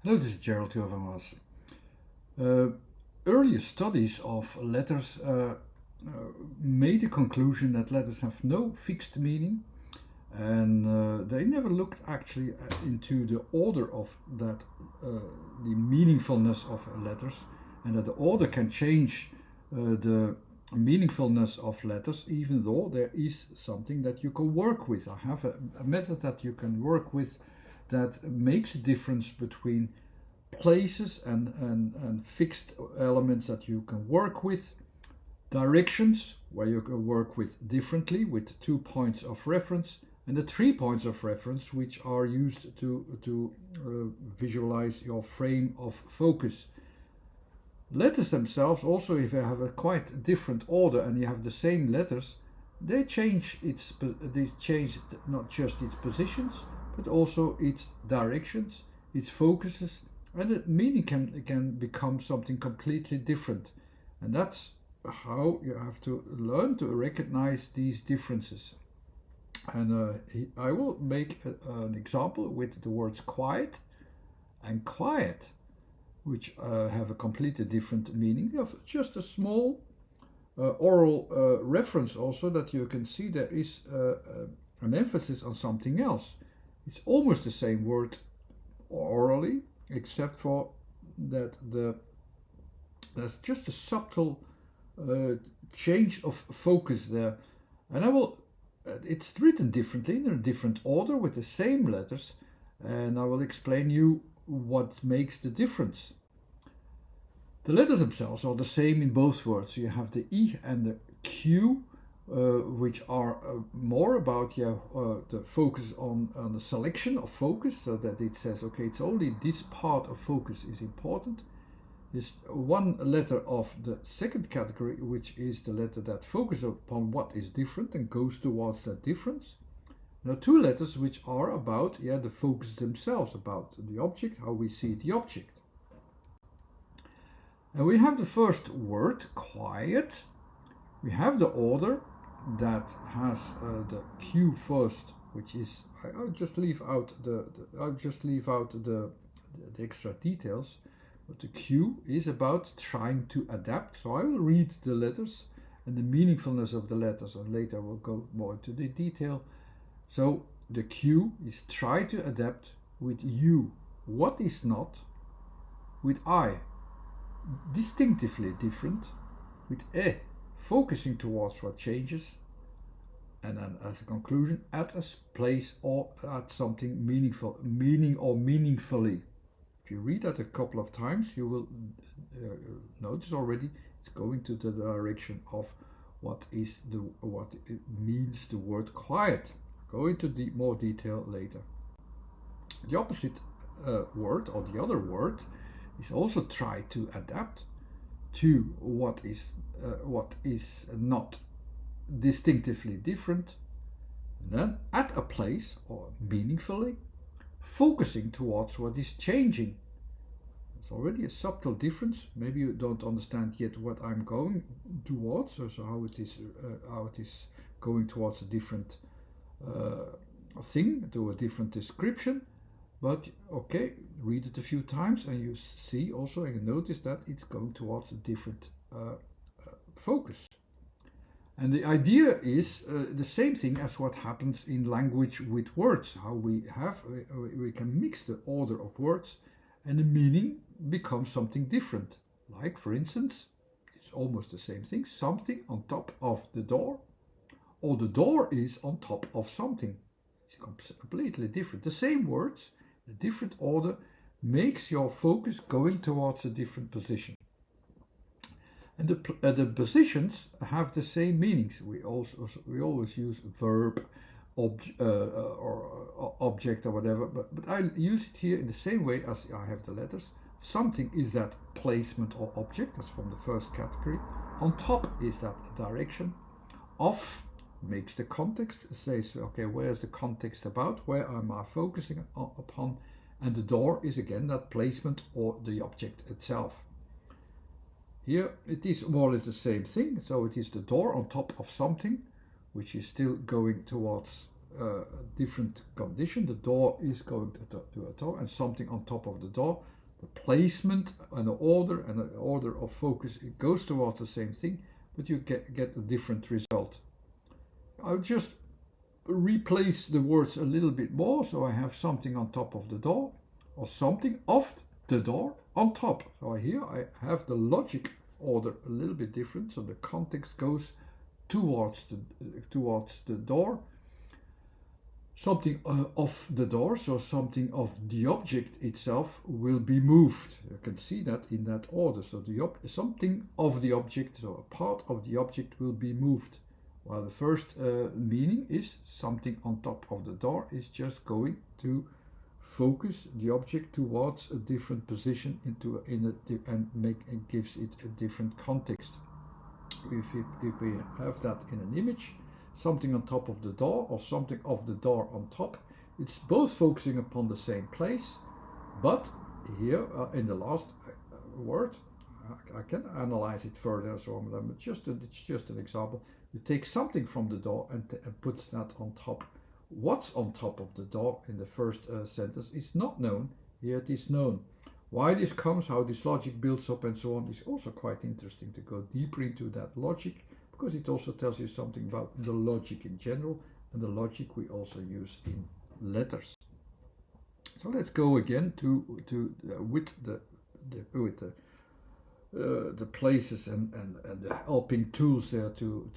Hello, this is Gerald Turvanwas. Earlier studies of letters made the conclusion that letters have no fixed meaning, and they never looked actually into the order of that, the meaningfulness of letters, and that the order can change the meaningfulness of letters, even though there is something that you can work with. I have a method that you can work with that makes a difference between places and fixed elements that you can work with, directions where you can work with differently with 2 points of reference, and the 3 points of reference which are used to visualize your frame of focus. Letters themselves also, if they have a quite different order and you have the same letters, they change not just its positions but also its directions, its focuses, and the meaning can become something completely different. And that's how you have to learn to recognize these differences. And I will make an example with the words quiet and quiet, which have a completely different meaning. You have just a small oral reference also that you can see there is an emphasis on something else. It's almost the same word orally, except for that there's just a subtle change of focus there. And it's written differently in a different order with the same letters, and I will explain you what makes the difference. The letters themselves are the same in both words. You have the E and the Q, which are more about the focus on the selection of focus, so that it says, okay, it's only this part of focus is important. There's one letter of the second category, which is the letter that focuses upon what is different and goes towards that difference. There are 2 letters which are about the focus themselves, about the object, how we see the object. And we have the first word, quiet. We have the order that has the Q first, which is I'll just leave out the extra details, but the Q is about trying to adapt. So I will read the letters and the meaningfulness of the letters, and later we'll go more into the detail. So the Q is try to adapt with U, what is not, with I, distinctively different, with E, focusing towards what changes, and then as a conclusion, at a place or at something meaningful, meaningfully. If you read that a couple of times, you will notice already it's going to the direction of what it means the word quiet. Go into more detail later. The opposite word, or the other word, is also try to adapt to what is not distinctively different, and then at a place or meaningfully, focusing towards what is changing. It's already a subtle difference. Maybe you don't understand yet what I'm going towards, or so how it is going towards a different thing, to a different description. But okay, read it a few times and you see also and you notice that it's going towards a different focus. And the idea is the same thing as what happens in language with words, how we can mix the order of words and the meaning becomes something different. Like, for instance, it's almost the same thing, something on top of the door, or the door is on top of something. It's completely different. The same words, the different order makes your focus going towards a different position. And the positions have the same meanings. We always use verb, or object or whatever, but I use it here in the same way as I have the letters. Something is that placement or object, that's from the first category. On top is that direction. Off makes the context, says, okay, where is the context about? Where am I focusing upon? And the door is again that placement or the object itself. Here it is more or less the same thing. So it is the door on top of something, which is still going towards different condition. The door is going to a door, and something on top of the door. The placement and the order of focus, it goes towards the same thing, but you get a different result. I'll just replace the words a little bit more, so I have something on top of the door, or something of the door on top. So here I have the logic order a little bit different, so the context goes towards the door. Something of the door, so something of the object itself will be moved. You can see that in that order. So something of the object, so a part of the object will be moved. While the first meaning is something on top of the door is just going to focus the object towards a different position and gives it a different context. If we have that in an image, something on top of the door or something of the door on top, it's both focusing upon the same place, but here in the last word, I can analyze it further, so it's just an example. You take something from the door and put that on top. What's on top of the door in the first sentence is not known. Here it is known. Why this comes, how this logic builds up and so on is also quite interesting to go deeper into that logic, because it also tells you something about the logic in general, and the logic we also use in letters. So let's go again with the places and the helping tools there to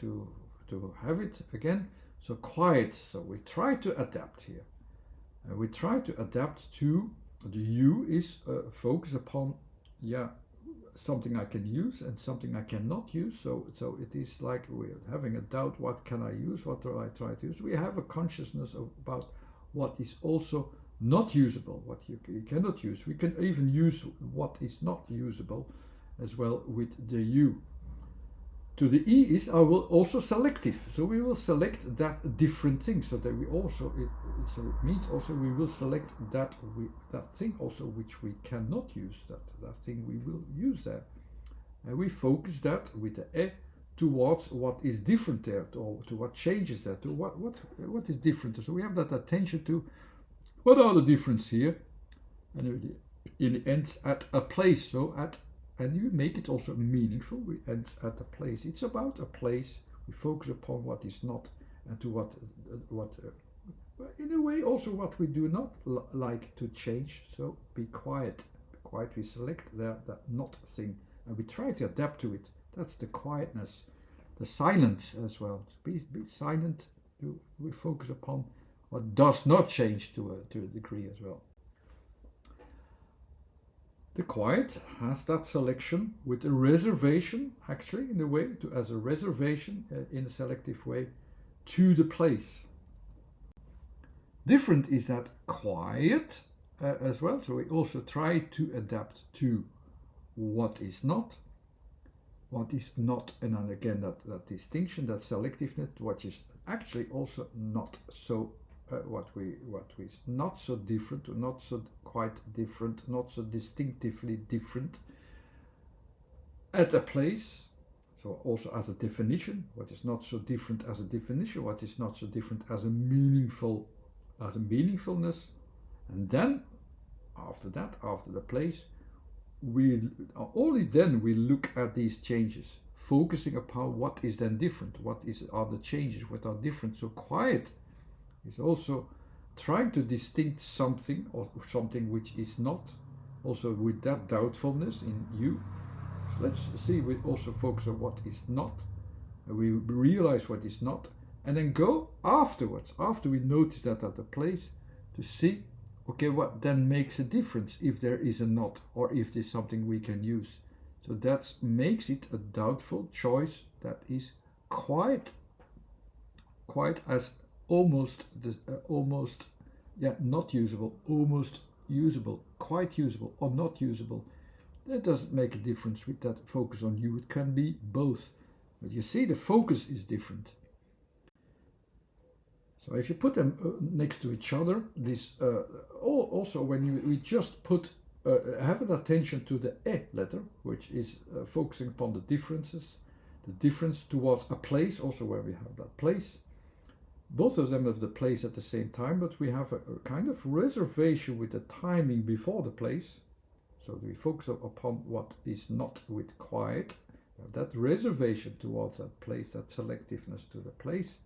have it again. So quiet. So we try to adapt here. We try to adapt to the U is focus upon something I can use and something I cannot use. So it is like we're having a doubt, what can I use, what do I try to use. We have a consciousness about what is also not usable, what you cannot use. We can even use what is not usable as well with the U. To the E is also selective. So we will select that different thing. So that we also it means also we will select that thing also which we cannot use. That thing we will use there, and we focus that with the E towards what is different there, to what changes there, to what is different. So we have that attention to what are the differences here, and in the end at a place. So and you make it also meaningful. We end at a place. It's about a place. We focus upon what is not, and to what in a way also what we do not like to change. So be quiet. Be quiet. We select that not thing, and we try to adapt to it. That's the quietness, the silence as well. Be silent. We focus upon what does not change to a degree as well. The quiet has that selection with a reservation, actually, in a way, as a reservation in a selective way to the place. Different is that quiet as well. So we also try to adapt to what is not, and then again that distinction, that selectiveness, what is actually also not so. What is not so different, or not so quite different, not so distinctively different at a place. So also as a definition, what is not so different as a definition, what is not so different as a meaningfulness, and then after the place, we only then we look at these changes, focusing upon what is then different, are the changes, what are different. So quiet is also trying to distinct something or something which is not, also with that doubtfulness in you. So let's see, we also focus on what is not, and we realize what is not, and then go afterwards, after we notice that at the place, to see, okay, what then makes a difference if there is a not, or if there's something we can use. So that makes it a doubtful choice that is quite as almost not usable, almost usable, quite usable, or not usable. That doesn't make a difference with that focus on you. It can be both, but you see the focus is different. So if you put them next to each other, this also when we just put have an attention to the E letter, which is focusing upon the differences, the difference towards a place, also where we have that place. both of them have the place at the same time, but we have a kind of reservation with the timing before the place. So we focus upon what is not with quiet. That reservation towards that place, that selectiveness to the place,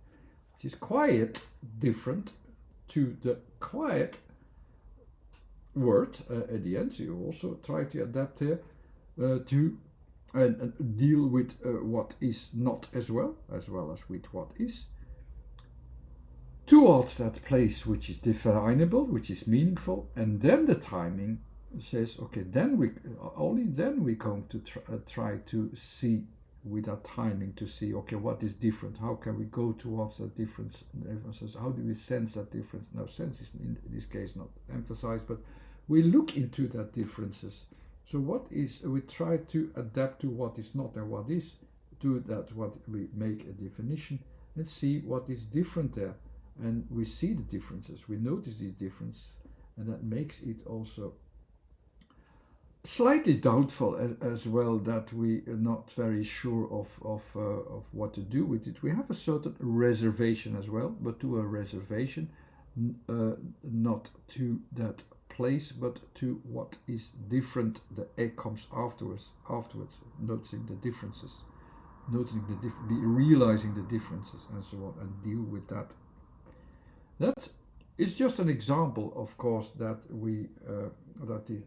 which is quiet, different to the quiet word at the end. So you also try to adapt here to and deal with what is not as well as with what is, towards that place which is definable, which is meaningful. And then the timing says, okay, then we only then we're going to try to see with that timing to see, okay, what is different, how can we go towards that differences, how do we sense that difference. Now sense is in this case not emphasized, but we look into that differences. So what is, we try to adapt to what is not and what is, to that what we make a definition and see what is different there. And we see the differences, we notice these differences, and that makes it also slightly doubtful as well, that we are not very sure of what to do with it. We have a certain reservation as well, but to a reservation, not to that place, but to what is different. The egg comes afterwards, noticing the differences, realizing the differences, and so on, and deal with that. That is just an example, of course, that we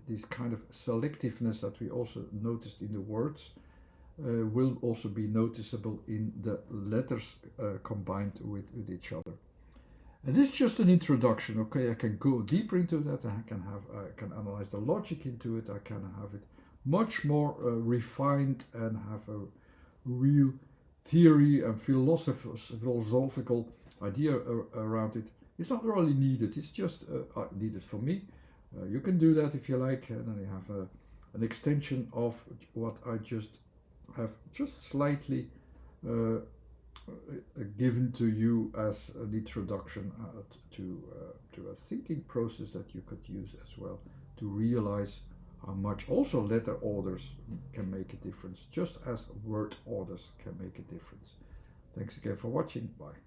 this kind of selectiveness that we also noticed in the words will also be noticeable in the letters combined with each other. And this is just an introduction. Okay, I can go deeper into that. I can analyze the logic into it. I can have it much more refined and have a real theory and philosophical idea around it. It's not really needed. It's just needed for me. You can do that if you like, and then you have an extension of what I just have slightly given to you as an introduction to a thinking process that you could use as well to realize how much also letter orders can make a difference, just as word orders can make a difference. Thanks again for watching. Bye.